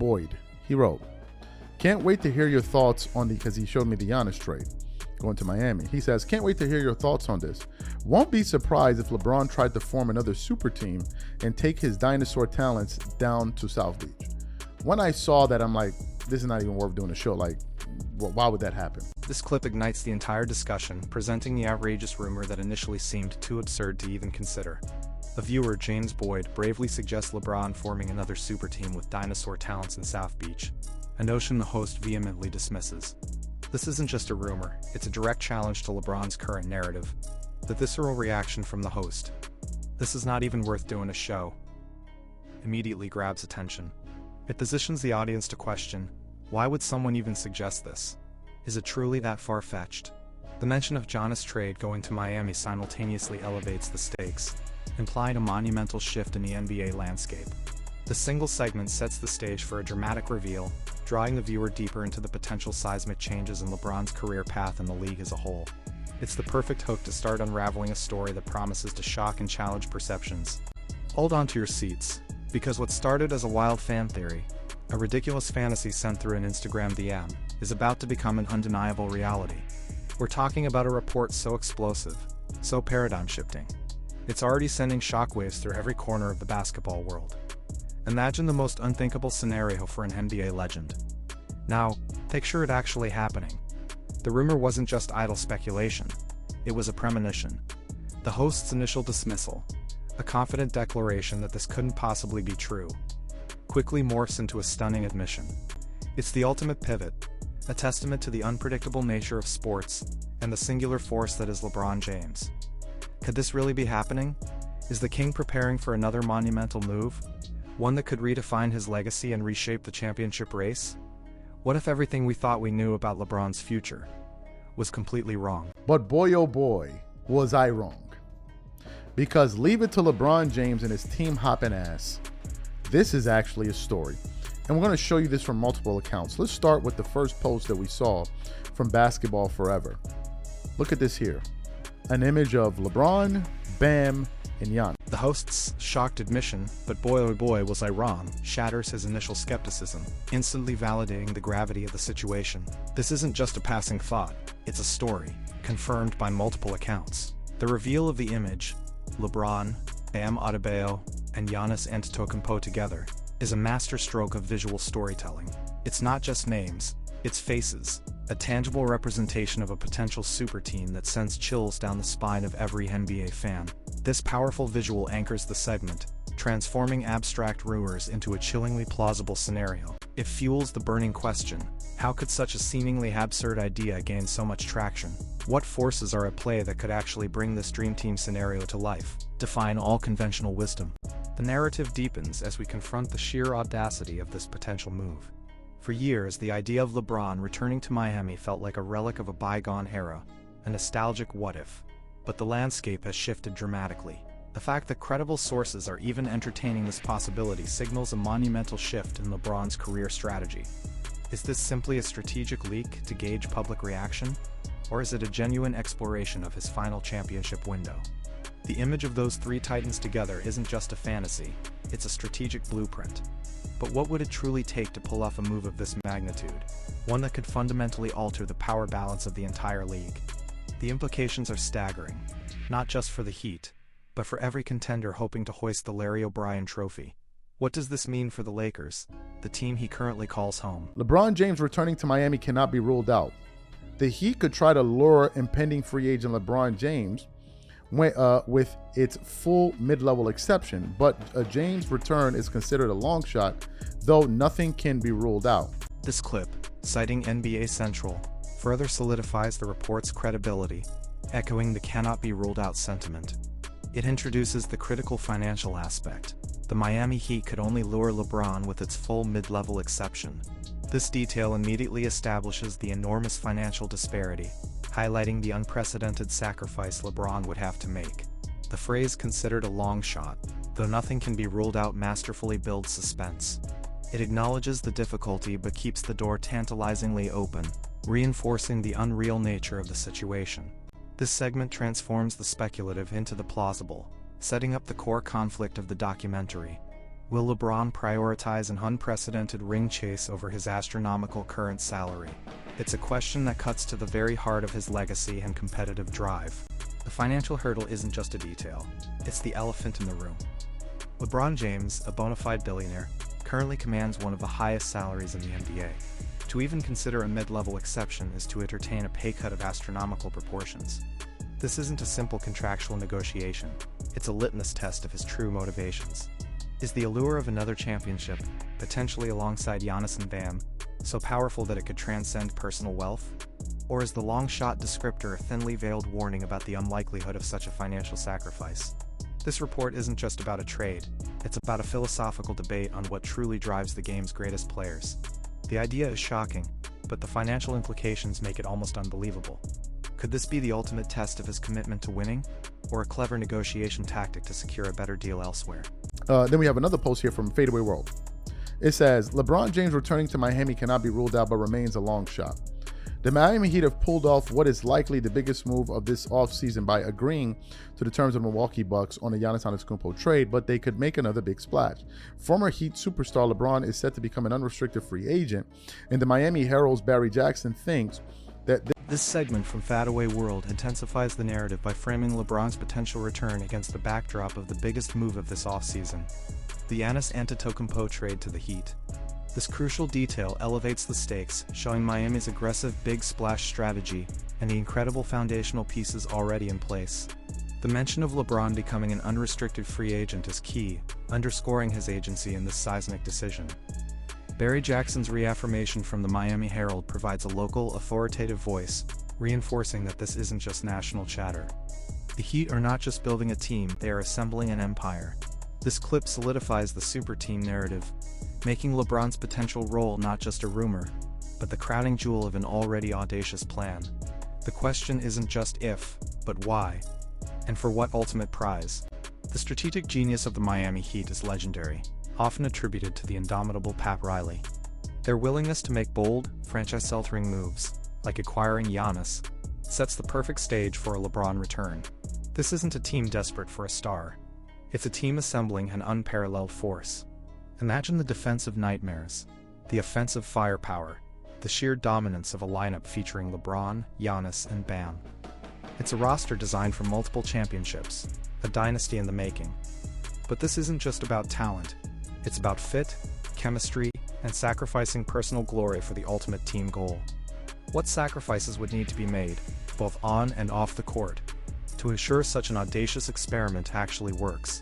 Boyd. He wrote, "Can't wait to hear your thoughts on the," because he showed me the Giannis trade going to Miami. He says, "Can't wait to hear your thoughts on this. Won't be surprised if LeBron tried to form another super team and take his dinosaur talents down to South Beach." When I saw that, I'm like, this is not even worth doing a show. Like, why would that happen? This clip ignites the entire discussion, presenting the outrageous rumor that initially seemed too absurd to even consider. The viewer, James Boyd, bravely suggests LeBron forming another super team with dinosaur talents in South Beach, a notion the host vehemently dismisses. This isn't just a rumor, it's a direct challenge to LeBron's current narrative. The visceral reaction from the host, "This is not even worth doing a show," immediately grabs attention. It positions the audience to question, why would someone even suggest this? Is it truly that far-fetched? The mention of Giannis' trade going to Miami simultaneously elevates the stakes, implying a monumental shift in the NBA landscape. The single segment sets the stage for a dramatic reveal, drawing the viewer deeper into the potential seismic changes in LeBron's career path and the league as a whole. It's the perfect hook to start unraveling a story that promises to shock and challenge perceptions. Hold on to your seats, because what started as a wild fan theory, a ridiculous fantasy sent through an Instagram DM, is about to become an undeniable reality. We're talking about a report so explosive, so paradigm-shifting. It's already sending shockwaves through every corner of the basketball world. Imagine the most unthinkable scenario for an NBA legend. Now, picture it actually happening. The rumor wasn't just idle speculation, it was a premonition. The host's initial dismissal, a confident declaration that this couldn't possibly be true, quickly morphs into a stunning admission. It's the ultimate pivot, a testament to the unpredictable nature of sports and the singular force that is LeBron James. Could this really be happening? Is the King preparing for another monumental move? One that could redefine his legacy and reshape the championship race? What if everything we thought we knew about LeBron's future was completely wrong? But boy, oh boy, was I wrong. Because leave it to LeBron James and his team hopping ass. This is actually a story. And we're going to show you this from multiple accounts. Let's start with the first post that we saw from Basketball Forever. Look at this here. An image of LeBron, Bam, and Giannis. The host's shocked admission, "But boy oh boy was I wrong," shatters his initial skepticism, instantly validating the gravity of the situation. This isn't just a passing thought, it's a story, confirmed by multiple accounts. The reveal of the image, LeBron, Bam Adebayo, and Giannis Antetokounmpo together, is a masterstroke of visual storytelling. It's not just names, it's faces, a tangible representation of a potential super team that sends chills down the spine of every NBA fan. This powerful visual anchors the segment, transforming abstract rumors into a chillingly plausible scenario. It fuels the burning question, how could such a seemingly absurd idea gain so much traction? What forces are at play that could actually bring this dream team scenario to life, defying all conventional wisdom? The narrative deepens as we confront the sheer audacity of this potential move. For years, the idea of LeBron returning to Miami felt like a relic of a bygone era, a nostalgic what-if. But the landscape has shifted dramatically. The fact that credible sources are even entertaining this possibility signals a monumental shift in LeBron's career strategy. Is this simply a strategic leak to gauge public reaction? Or is it a genuine exploration of his final championship window? The image of those three titans together isn't just a fantasy, it's a strategic blueprint. But what would it truly take to pull off a move of this magnitude? One that could fundamentally alter the power balance of the entire league. The implications are staggering, not just for the Heat, but for every contender hoping to hoist the Larry O'Brien trophy. What does this mean for the Lakers, the team he currently calls home? LeBron James returning to Miami cannot be ruled out. The Heat could try to lure impending free agent LeBron James with its full mid-level exception, but a James return is considered a long shot, though nothing can be ruled out. This clip, citing NBA Central, further solidifies the report's credibility, echoing the cannot-be-ruled-out sentiment. It introduces the critical financial aspect. The Miami Heat could only lure LeBron with its full mid-level exception. This detail immediately establishes the enormous financial disparity, highlighting the unprecedented sacrifice LeBron would have to make. The phrase "considered a long shot," though nothing can be ruled out, masterfully builds suspense. It acknowledges the difficulty but keeps the door tantalizingly open, reinforcing the unreal nature of the situation. This segment transforms the speculative into the plausible, setting up the core conflict of the documentary. Will LeBron prioritize an unprecedented ring chase over his astronomical current salary? It's a question that cuts to the very heart of his legacy and competitive drive. The financial hurdle isn't just a detail, it's the elephant in the room. LeBron James, a bona fide billionaire, currently commands one of the highest salaries in the NBA. To even consider a mid-level exception is to entertain a pay cut of astronomical proportions. This isn't a simple contractual negotiation, it's a litmus test of his true motivations. Is the allure of another championship, potentially alongside Giannis and Bam, so powerful that it could transcend personal wealth? Or is the long-shot descriptor a thinly veiled warning about the unlikelihood of such a financial sacrifice? This report isn't just about a trade, it's about a philosophical debate on what truly drives the game's greatest players. The idea is shocking, but the financial implications make it almost unbelievable. Could this be the ultimate test of his commitment to winning, or a clever negotiation tactic to secure a better deal elsewhere? Then we have another post here from Fadeaway World. It says, LeBron James returning to Miami cannot be ruled out but remains a long shot. The Miami Heat have pulled off what is likely the biggest move of this offseason by agreeing to the terms of the Milwaukee Bucks on the Giannis Antetokounmpo trade, but they could make another big splash. Former Heat superstar LeBron is set to become an unrestricted free agent, and the Miami Herald's Barry Jackson thinks that this segment from Fadeaway World intensifies the narrative by framing LeBron's potential return against the backdrop of the biggest move of this offseason, the Giannis Antetokounmpo trade to the Heat. This crucial detail elevates the stakes, showing Miami's aggressive big splash strategy and the incredible foundational pieces already in place. The mention of LeBron becoming an unrestricted free agent is key, underscoring his agency in this seismic decision. Barry Jackson's reaffirmation from the Miami Herald provides a local, authoritative voice, reinforcing that this isn't just national chatter. The Heat are not just building a team, they are assembling an empire. This clip solidifies the super team narrative, making LeBron's potential role not just a rumor, but the crowning jewel of an already audacious plan. The question isn't just if, but why, and for what ultimate prize. The strategic genius of the Miami Heat is legendary, often attributed to the indomitable Pat Riley. Their willingness to make bold, franchise-altering moves, like acquiring Giannis, sets the perfect stage for a LeBron return. This isn't a team desperate for a star. It's a team assembling an unparalleled force. Imagine the defensive nightmares, the offensive firepower, the sheer dominance of a lineup featuring LeBron, Giannis, and Bam. It's a roster designed for multiple championships, a dynasty in the making. But this isn't just about talent. It's about fit, chemistry, and sacrificing personal glory for the ultimate team goal. What sacrifices would need to be made, both on and off the court, to ensure such an audacious experiment actually works?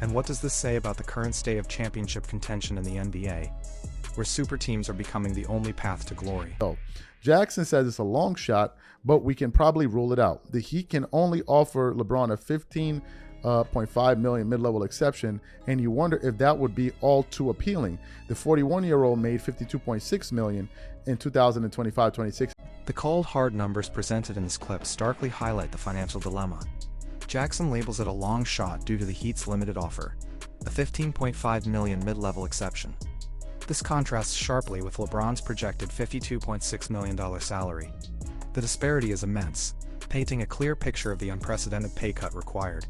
And what does this say about the current state of championship contention in the NBA, where super teams are becoming the only path to glory? So, Jackson says it's a long shot, but we can probably rule it out. The Heat can only offer LeBron a $15.5 million mid-level exception, and you wonder if that would be all too appealing. The 41-year-old made $52.6 million in 2025-26. The cold hard numbers presented in this clip starkly highlight the financial dilemma. Jackson labels it a long shot due to the Heat's limited offer, a $15.5 million mid-level exception. This contrasts sharply with LeBron's projected $52.6 million salary. The disparity is immense, painting a clear picture of the unprecedented pay cut required.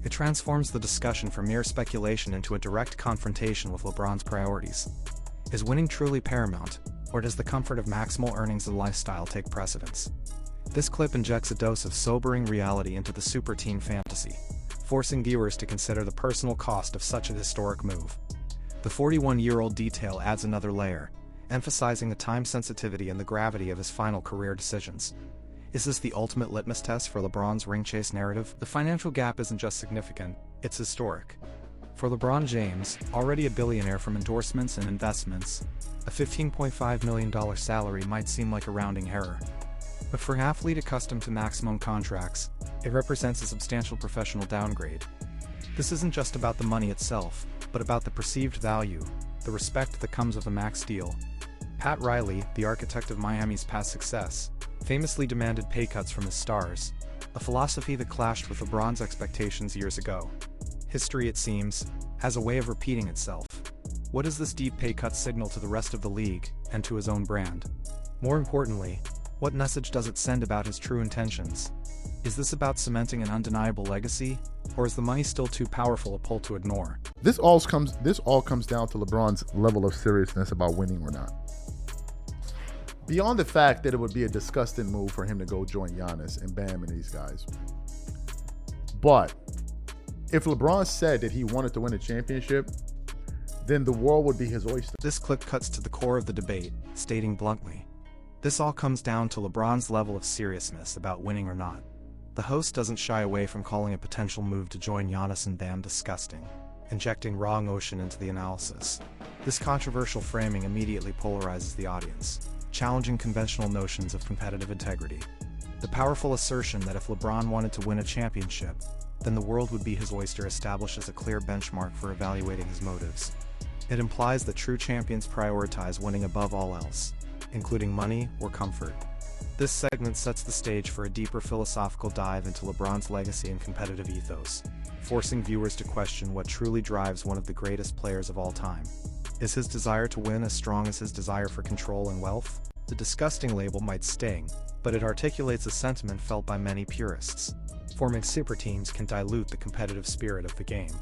It transforms the discussion from mere speculation into a direct confrontation with LeBron's priorities. Is winning truly paramount, or does the comfort of maximal earnings and lifestyle take precedence? This clip injects a dose of sobering reality into the super team fantasy, forcing viewers to consider the personal cost of such a historic move. The 41-year-old detail adds another layer, emphasizing the time sensitivity and the gravity of his final career decisions. Is this the ultimate litmus test for LeBron's ring chase narrative? The financial gap isn't just significant, it's historic. For LeBron James, already a billionaire from endorsements and investments, a $15.5 million salary might seem like a rounding error. But for an athlete accustomed to maximum contracts, it represents a substantial professional downgrade. This isn't just about the money itself, but about the perceived value, the respect that comes with a max deal. Pat Riley, the architect of Miami's past success, famously demanded pay cuts from his stars, a philosophy that clashed with LeBron's expectations years ago. History, it seems, has a way of repeating itself. What does this deep pay cut signal to the rest of the league, and to his own brand? More importantly, What message does it send about his true intentions? Is this about cementing an undeniable legacy, or is the money still too powerful a pull to ignore? This all comes down to LeBron's level of seriousness about winning or not. Beyond the fact that it would be a disgusting move for him to go join Giannis and Bam and these guys. But if LeBron said that he wanted to win a championship, then the world would be his oyster. This clip cuts to the core of the debate, stating bluntly, this all comes down to LeBron's level of seriousness about winning or not. The host doesn't shy away from calling a potential move to join Giannis and Bam disgusting, injecting raw emotion into the analysis. This controversial framing immediately polarizes the audience, challenging conventional notions of competitive integrity. The powerful assertion that if LeBron wanted to win a championship, then the world would be his oyster establishes a clear benchmark for evaluating his motives. It implies that true champions prioritize winning above all else, including money or comfort. This segment sets the stage for a deeper philosophical dive into LeBron's legacy and competitive ethos, forcing viewers to question what truly drives one of the greatest players of all time. Is his desire to win as strong as his desire for control and wealth? The disgusting label might sting, but it articulates a sentiment felt by many purists. Forming super teams can dilute the competitive spirit of the game.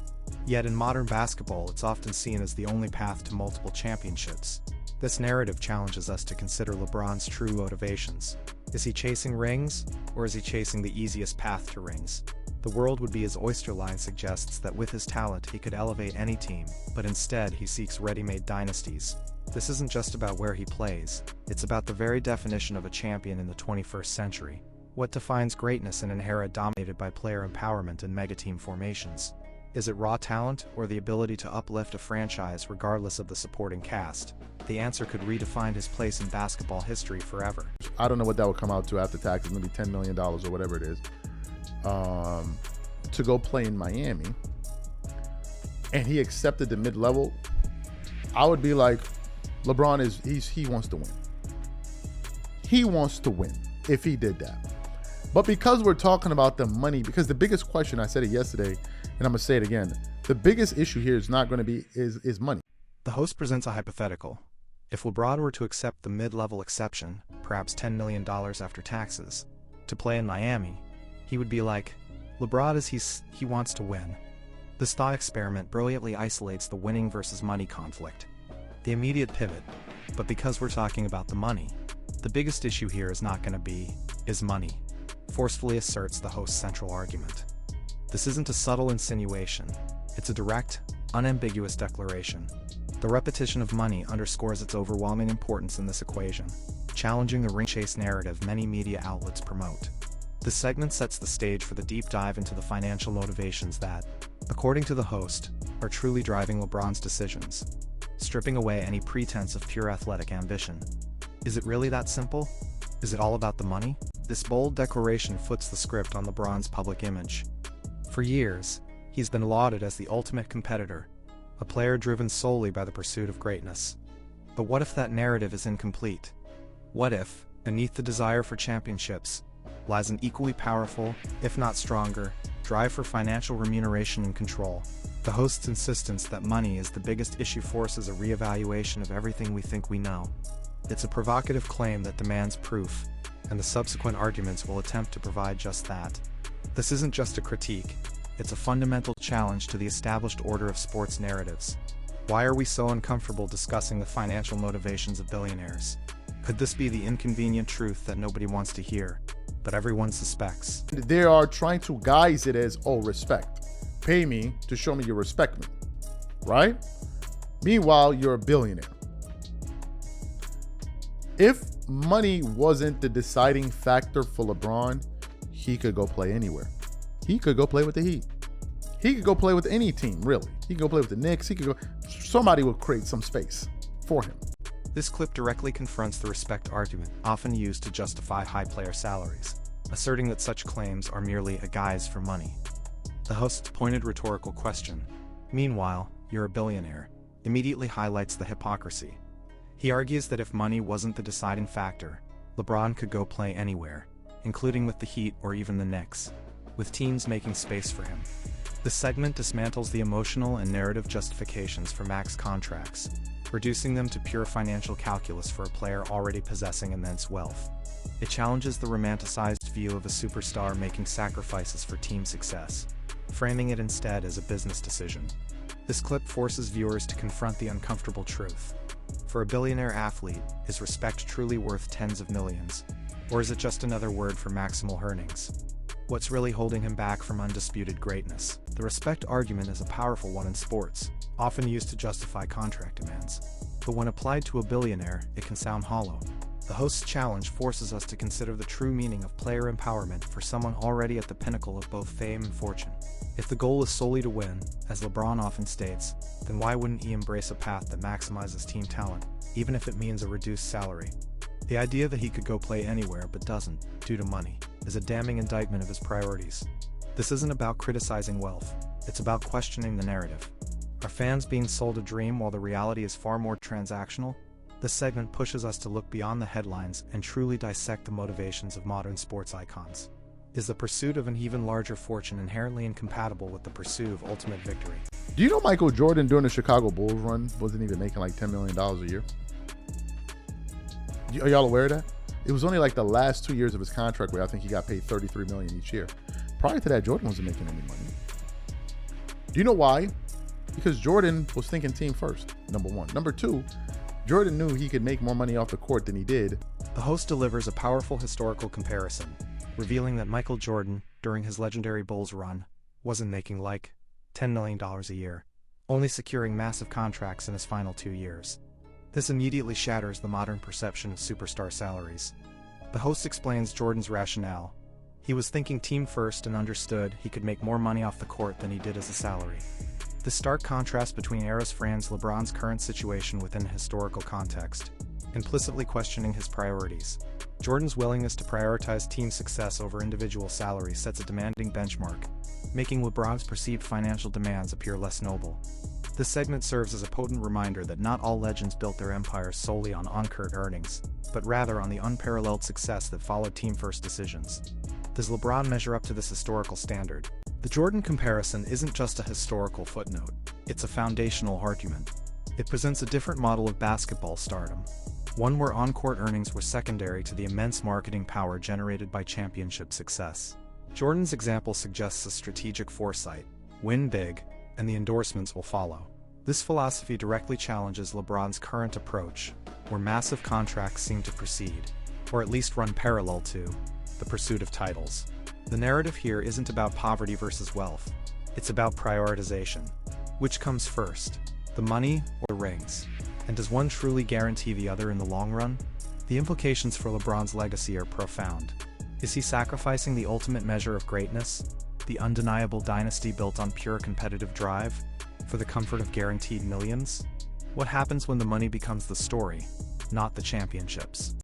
Yet in modern basketball, it's often seen as the only path to multiple championships. This narrative challenges us to consider LeBron's true motivations. Is he chasing rings, or is he chasing the easiest path to rings? The world would be his oyster line suggests that with his talent he could elevate any team, but instead he seeks ready-made dynasties. This isn't just about where he plays, it's about the very definition of a champion in the 21st century. What defines greatness in an era dominated by player empowerment and mega-team formations? Is it raw talent, or the ability to uplift a franchise regardless of the supporting cast? The answer could redefine his place in basketball history forever. I don't know what that would come out to after taxes, maybe $10 million or whatever it is, to go play in Miami, and he accepted the mid-level. I would be like, LeBron he wants to win. He wants to win if he did that. But because we're talking about the money, because the biggest question, I said it yesterday, and I'm gonna say it again, the biggest issue here is not going to be is money. The host presents a hypothetical. If LeBron were to accept the mid-level exception, perhaps $10 million after taxes, to play in Miami, he would be like, LeBron he wants to win. This thought experiment brilliantly isolates the winning versus money conflict. The immediate pivot, but because we're talking about the money, the biggest issue here is not going to be, is money, forcefully asserts the host's central argument. This isn't a subtle insinuation, it's a direct, unambiguous declaration. The repetition of money underscores its overwhelming importance in this equation, challenging the ring chase narrative many media outlets promote. This segment sets the stage for the deep dive into the financial motivations that, according to the host, are truly driving LeBron's decisions, stripping away any pretense of pure athletic ambition. Is it really that simple? Is it all about the money? This bold declaration flips the script on LeBron's public image. For years, he's been lauded as the ultimate competitor, a player driven solely by the pursuit of greatness. But what if that narrative is incomplete? What if, beneath the desire for championships, lies an equally powerful, if not stronger, drive for financial remuneration and control? The host's insistence that money is the biggest issue forces a reevaluation of everything we think we know. It's a provocative claim that demands proof, and the subsequent arguments will attempt to provide just that. This isn't just a critique, it's a fundamental challenge to the established order of sports narratives. Why are we so uncomfortable discussing the financial motivations of billionaires? Could this be the inconvenient truth that nobody wants to hear, but everyone suspects? They are trying to guise it as, oh, respect. Pay me to show me you respect me, right? Meanwhile, you're a billionaire. If money wasn't the deciding factor for LeBron, he could go play anywhere. He could go play with the Heat. He could go play with any team, really. He could go play with the Knicks. He could go. Somebody will create some space for him. This clip directly confronts the respect argument, often used to justify high player salaries, asserting that such claims are merely a guise for money. The host's pointed rhetorical question, "Meanwhile, you're a billionaire," immediately highlights the hypocrisy. He argues that if money wasn't the deciding factor, LeBron could go play anywhere, including with the Heat or even the Knicks, with teams making space for him. This segment dismantles the emotional and narrative justifications for max contracts, reducing them to pure financial calculus for a player already possessing immense wealth. It challenges the romanticized view of a superstar making sacrifices for team success, framing it instead as a business decision. This clip forces viewers to confront the uncomfortable truth. For a billionaire athlete, is respect truly worth tens of millions? Or is it just another word for maximal earnings? What's really holding him back from undisputed greatness? The respect argument is a powerful one in sports, often used to justify contract demands. But when applied to a billionaire, it can sound hollow. The host's challenge forces us to consider the true meaning of player empowerment for someone already at the pinnacle of both fame and fortune. If the goal is solely to win, as LeBron often states, then why wouldn't he embrace a path that maximizes team talent, even if it means a reduced salary? The idea that he could go play anywhere but doesn't, due to money, is a damning indictment of his priorities. This isn't about criticizing wealth, it's about questioning the narrative. Are fans being sold a dream while the reality is far more transactional? This segment pushes us to look beyond the headlines and truly dissect the motivations of modern sports icons. Is the pursuit of an even larger fortune inherently incompatible with the pursuit of ultimate victory? Do you know Michael Jordan during the Chicago Bulls run wasn't even making like $10 million a year? Are y'all aware of that? It was only like the last 2 years of his contract where I think he got paid $33 million each year. Prior to that, Jordan wasn't making any money. Do you know why? Because Jordan was thinking team first, number one. Number two, Jordan knew he could make more money off the court than he did. The host delivers a powerful historical comparison, revealing that Michael Jordan, during his legendary Bulls run, wasn't making like $10 million a year, only securing massive contracts in his final 2 years. This immediately shatters the modern perception of superstar salaries. The host explains Jordan's rationale. He was thinking team first and understood he could make more money off the court than he did as a salary. The stark contrast between eras frames LeBron's current situation within a historical context, implicitly questioning his priorities. Jordan's willingness to prioritize team success over individual salaries sets a demanding benchmark, making LeBron's perceived financial demands appear less noble. This segment serves as a potent reminder that not all legends built their empires solely on on-court earnings, but rather on the unparalleled success that followed team-first decisions. Does LeBron measure up to this historical standard? The Jordan comparison isn't just a historical footnote, it's a foundational argument. It presents a different model of basketball stardom, one where on-court earnings were secondary to the immense marketing power generated by championship success. Jordan's example suggests a strategic foresight: win big, and the endorsements will follow. This philosophy directly challenges LeBron's current approach, where massive contracts seem to precede, or at least run parallel to, the pursuit of titles. The narrative here isn't about poverty versus wealth, it's about prioritization. Which comes first, the money or the rings? And does one truly guarantee the other in the long run? The implications for LeBron's legacy are profound. Is he sacrificing the ultimate measure of greatness, the undeniable dynasty built on pure competitive drive, for the comfort of guaranteed millions? What happens when the money becomes the story, not the championships?